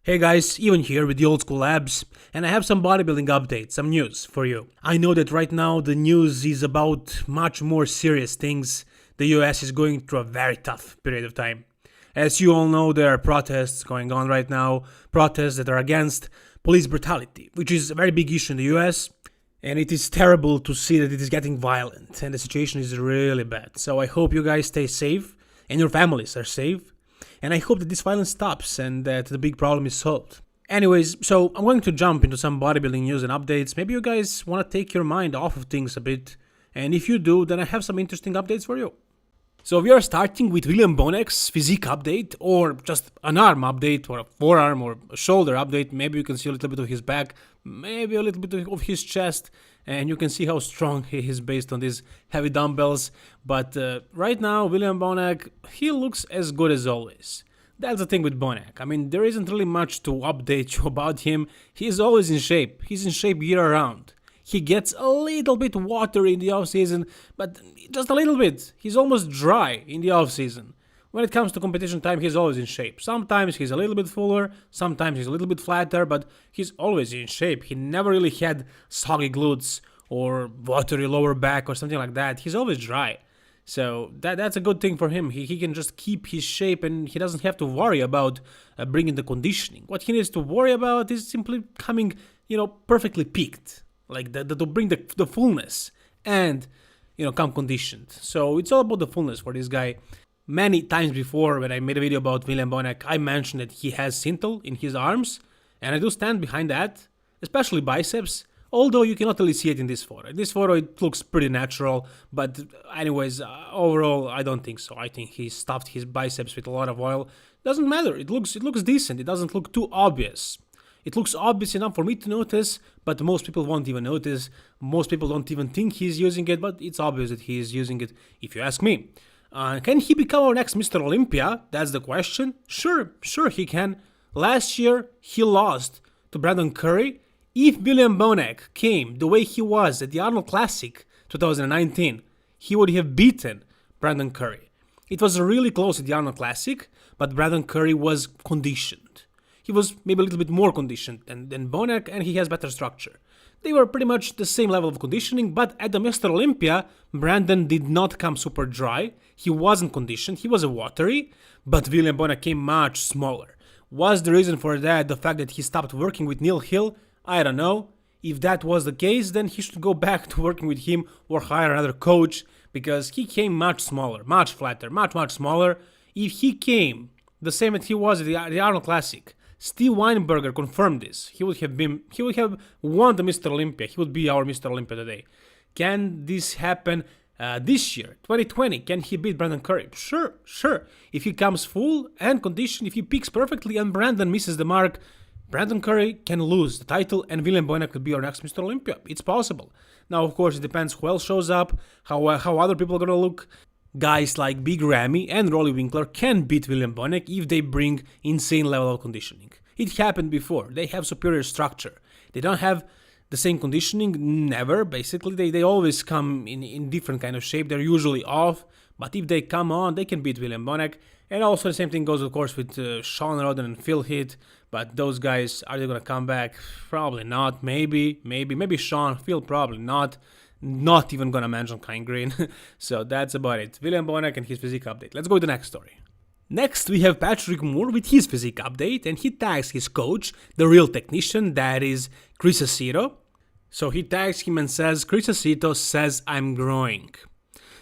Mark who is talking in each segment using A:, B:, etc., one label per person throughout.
A: Hey guys, Ivan here with the Old School Labs, and I have some bodybuilding updates, some news for you. I know that right now the news is about much more serious things. The US is going through a very tough period of time. As you all know, there are protests going on right now, protests that are against police brutality, which is a very big issue in the US, and it is terrible to see that it is getting violent, and the situation is really bad. So I hope you guys stay safe, and your families are safe. And I hope that this violence stops and that the big problem is solved. Anyways, so I'm going to jump into some bodybuilding news and updates. Maybe you guys want to take your mind off of things a bit. And if you do, then I have some interesting updates for you. So we are starting with William Bonac's physique update, or just an arm update, or a forearm, or a shoulder update. Maybe you can see a little bit of his back, maybe a little bit of his chest, and you can see how strong he is based on these heavy dumbbells. But right now, William Bonac, he looks as good as always. That's the thing with Bonac. I mean, there isn't really much to update you about him. He's always in shape. He's in shape year round. He gets a little bit watery in the off-season, but just a little bit. He's almost dry in the off-season. When it comes to competition time, he's always in shape. Sometimes he's a little bit fuller, sometimes he's a little bit flatter, but he's always in shape. He never really had soggy glutes or watery lower back or something like that. He's always dry. So that's a good thing for him. He can just keep his shape and he doesn't have to worry about bringing the conditioning. What he needs to worry about is simply coming, perfectly peaked. Like to bring the fullness and, come conditioned. So it's all about the fullness for this guy. Many times before, when I made a video about William Bonac, I mentioned that he has synthol in his arms, and I do stand behind that, especially biceps, although you cannot really see it in this photo. In this photo, it looks pretty natural, but anyways, overall, I don't think so. I think he stuffed his biceps with a lot of oil. Doesn't matter. It looks decent. It doesn't look too obvious. It looks obvious enough for me to notice, but most people won't even notice. Most people don't even think he's using it, but it's obvious that he is using it, if you ask me. Can he become our next Mr. Olympia? That's the question. Sure he can. Last year, he lost to Brandon Curry. If William Bonac came the way he was at the Arnold Classic 2019, he would have beaten Brandon Curry. It was really close at the Arnold Classic, but Brandon Curry was conditioned. He was maybe a little bit more conditioned than Bonac, and he has better structure. They were pretty much the same level of conditioning, but at the Mr. Olympia, Brandon did not come super dry. He wasn't conditioned, he was a watery, but William Bonac came much smaller. Was the reason for that the fact that he stopped working with Neil Hill? I don't know. If that was the case, then he should go back to working with him or hire another coach, because he came much smaller, much flatter, much smaller. If he came the same as he was at the Arnold Classic, Steve Weinberger confirmed this. He would have won the Mr. Olympia. He would be our Mr. Olympia today. Can this happen this year, 2020? Can he beat Brandon Curry? Sure. If he comes full and conditioned, if he peaks perfectly and Brandon misses the mark, Brandon Curry can lose the title and William Bonac could be our next Mr. Olympia. It's possible. Now, of course, it depends who else shows up, how other people are going to look. Guys like Big Ramy and Rolly Winkler can beat William Bonac if they bring insane level of conditioning. It happened before. They have superior structure. They don't have the same conditioning, never. Basically, they always come in different kind of shape. They're usually off, but if they come on, they can beat William Bonac. And also the same thing goes, of course, with Sean Roden and Phil Heath. But those guys, are they going to come back? Probably not. Maybe Sean, Phil, probably not. Not even gonna mention Kyle Green. So that's about it. William Bonac and his physique update. Let's go to the next story. Next, we have Patrick Moore with his physique update, and he tags his coach, the real technician, that is Chris Aceto. So he tags him and says, Chris Aceto says I'm growing.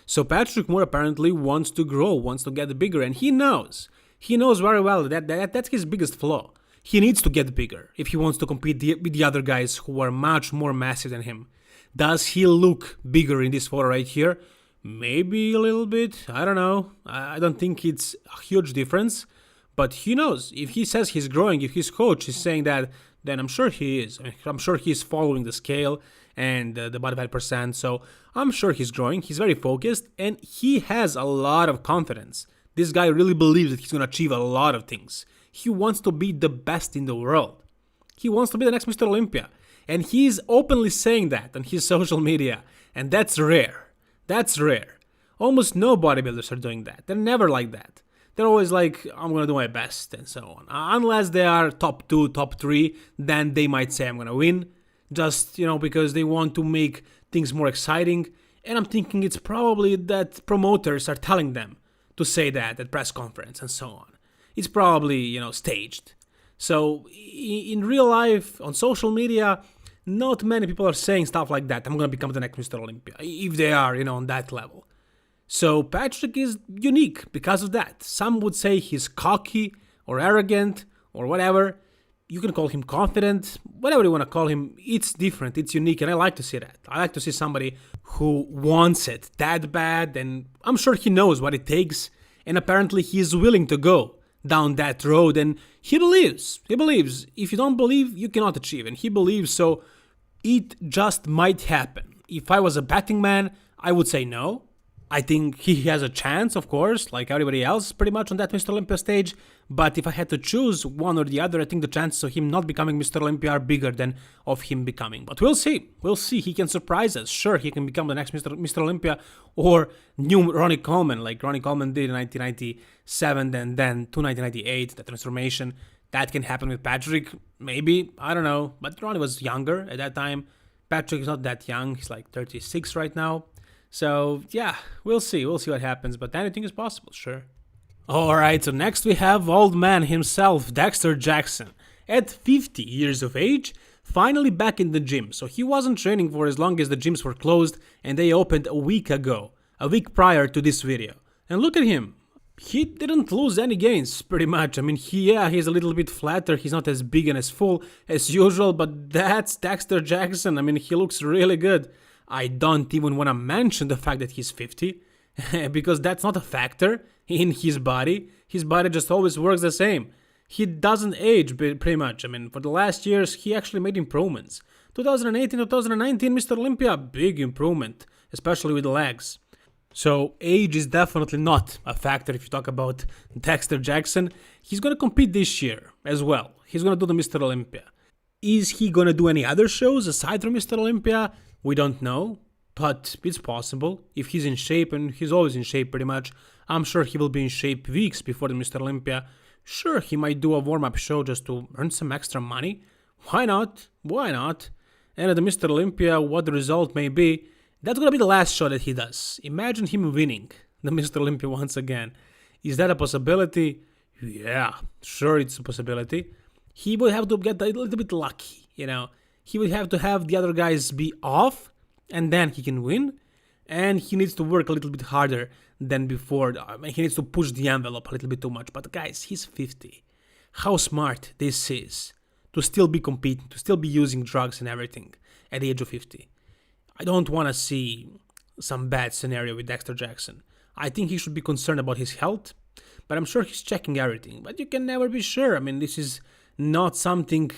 A: So Patrick Moore apparently wants to grow, wants to get bigger, and he knows very well that that's his biggest flaw. He needs to get bigger if he wants to compete with the other guys who are much more massive than him. Does he look bigger in this photo right here? Maybe a little bit. I don't know. I don't think it's a huge difference. But he knows. If he says he's growing, if his coach is saying that, then I'm sure he is. I'm sure he's following the scale and the body fat percent. So I'm sure he's growing. He's very focused and he has a lot of confidence. This guy really believes that he's going to achieve a lot of things. He wants to be the best in the world. He wants to be the next Mr. Olympia. And he's openly saying that on his social media. And that's rare. Almost no bodybuilders are doing that. They're never like that. They're always like, I'm gonna do my best and so on. Unless they are top 2, top 3, then they might say I'm gonna win. Just, because they want to make things more exciting. And I'm thinking it's probably that promoters are telling them to say that at press conference and so on. It's probably, staged. So in real life, on social media, not many people are saying stuff like that. I'm gonna become the next Mr. Olympia, if they are, on that level. So Patrick is unique because of that. Some would say he's cocky or arrogant or whatever. You can call him confident, whatever you want to call him. It's different, it's unique, and I like to see that. I like to see somebody who wants it that bad, and I'm sure he knows what it takes, and apparently he's willing to go down that road, and he believes. If you don't believe, you cannot achieve, and he believes, so it just might happen. If I was a betting man, I would say no. I think he has a chance, of course, like everybody else pretty much on that Mr. Olympia stage. But if I had to choose one or the other, I think the chances of him not becoming Mr. Olympia are bigger than of him becoming. But we'll see. He can surprise us. Sure, he can become the next Mr. Olympia or new Ronnie Coleman, like Ronnie Coleman did in 1997 and then to 1998, the transformation. That can happen with Patrick, maybe, I don't know. But Ronnie was younger at that time. Patrick is not that young. He's like 36 right now. So, yeah, we'll see what happens, but anything is possible, sure. Alright, so next we have old man himself, Dexter Jackson. At 50 years of age, finally back in the gym. So he wasn't training for as long as the gyms were closed, and they opened a week ago, a week prior to this video. And look at him. He didn't lose any gains, pretty much. I mean, he's a little bit flatter, he's not as big and as full as usual, but that's Dexter Jackson. I mean, he looks really good. I don't even want to mention the fact that he's 50, because that's not a factor in his body. His body just always works the same. He doesn't age pretty much. I mean, for the last years, he actually made improvements. 2018, 2019, Mr. Olympia, big improvement, especially with the legs. So age is definitely not a factor if you talk about Dexter Jackson. He's going to compete this year as well. He's going to do the Mr. Olympia. Is he going to do any other shows aside from Mr. Olympia? We don't know, but it's possible. If he's in shape, and he's always in shape pretty much, I'm sure he will be in shape weeks before the Mr. Olympia. Sure, he might do a warm-up show just to earn some extra money. Why not? And at the Mr. Olympia, what the result may be, that's gonna be the last show that he does. Imagine him winning the Mr. Olympia once again. Is that a possibility? Yeah, sure it's a possibility. He would have to get a little bit lucky, He would have to have the other guys be off, and then he can win. And he needs to work a little bit harder than before. I mean, he needs to push the envelope a little bit too much. But guys, he's 50. How smart this is to still be competing, to still be using drugs and everything at the age of 50. I don't want to see some bad scenario with Dexter Jackson. I think he should be concerned about his health, but I'm sure he's checking everything. But you can never be sure. I mean, this is not something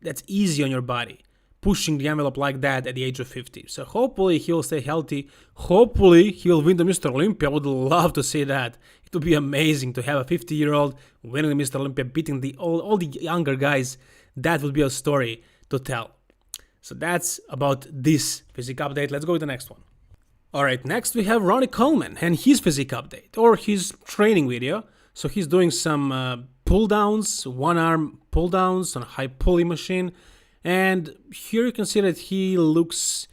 A: that's easy on your body, pushing the envelope like that at the age of 50. So hopefully he'll stay healthy. Hopefully he'll win the Mr. Olympia. I would love to see that. It would be amazing to have a 50-year-old winning the Mr. Olympia, beating all the younger guys. That would be a story to tell. So that's about this physique update. Let's go with the next one. Alright, next we have Ronnie Coleman and his physique update, or his training video. So he's doing some pull downs, one arm pull downs on a high pulley machine. And here you can see that he looks,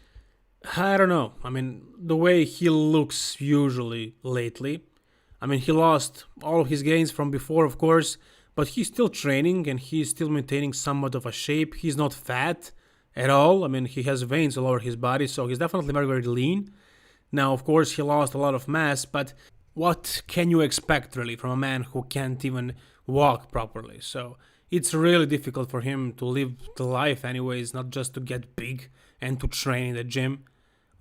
A: I don't know, I mean, the way he looks usually lately. I mean, he lost all of his gains from before, of course, but he's still training and he's still maintaining somewhat of a shape. He's not fat at all. I mean, he has veins all over his body, so he's definitely very, very lean. Now, of course, he lost a lot of mass, but what can you expect, really, from a man who can't even walk properly? So it's really difficult for him to live the life anyways, not just to get big and to train in the gym.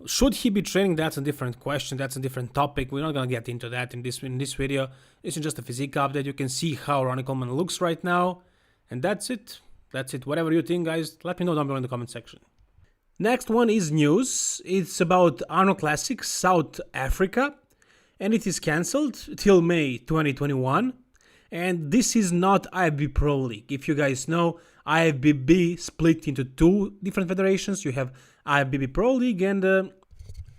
A: Should he be training? That's a different question. That's a different topic. We're not going to get into that in this video. This is just a physique update. You can see how Ronnie Coleman looks right now. And that's it. Whatever you think, guys, let me know down below in the comment section. Next one is news. It's about Arnold Classic South Africa. And it is cancelled till May 2021. And this is not IFBB Pro League. If you guys know, IFBB split into two different federations. You have IFBB Pro League and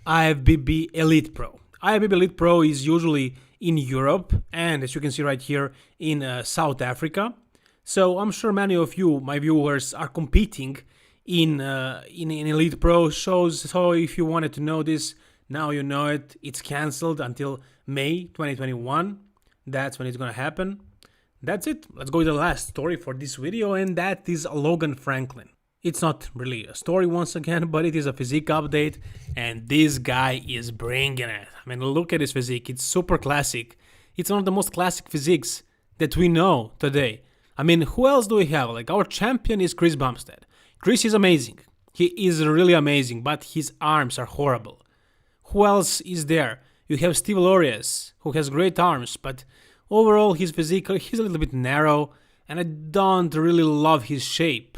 A: IFBB Elite Pro. IFBB Elite Pro is usually in Europe, and as you can see right here in South Africa. So I'm sure many of you, my viewers, are competing in Elite Pro shows. So if you wanted to know this, now you know it. It's cancelled until May 2021. That's when it's gonna happen. That's it. Let's go to the last story for this video, and that is Logan Franklin. It's not really a story once again, but it is a physique update, and this guy is bringing it. I mean, look at his physique. It's super classic. It's one of the most classic physiques that we know today. I mean, who else do we have? Like, our champion is Chris Bumstead. Chris is amazing. He is really amazing, but his arms are horrible. Who else is there? You have Steve Lorias, who has great arms, but overall his physique, he's a little bit narrow, and I don't really love his shape.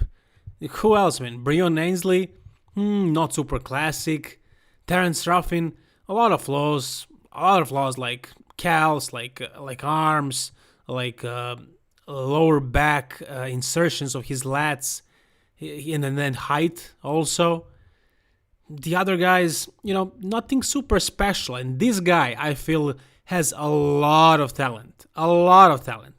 A: Who else, man? Breon Ainsley, not super classic. Terrence Ruffin, a lot of flaws like calves, like arms, like lower back insertions of his lats, and then height also. The other guys, nothing super special, and this guy, I feel, has a lot of talent.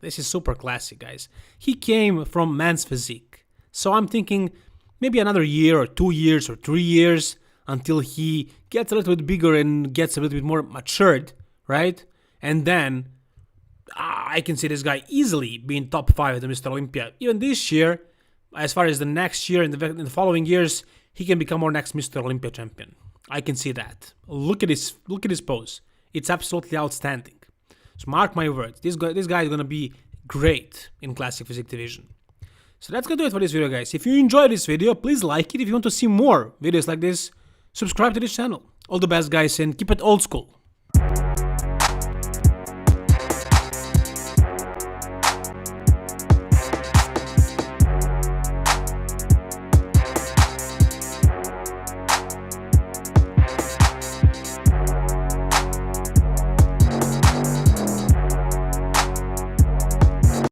A: This is super classic, guys. He came from men's physique. So I'm thinking maybe another year or 2 years or 3 years until he gets a little bit bigger and gets a little bit more matured, right? And then I can see this guy easily being top 5 at the Mr. Olympia. Even this year, as far as the next year and the following years, he can become our next Mr. Olympia champion. I can see that. Look at his pose. It's absolutely outstanding. So mark my words, this guy is going to be great in classic physique division. So that's going to do it for this video, guys. If you enjoyed this video, please like it. If you want to see more videos like this, subscribe to this channel. All the best, guys, and keep it old school.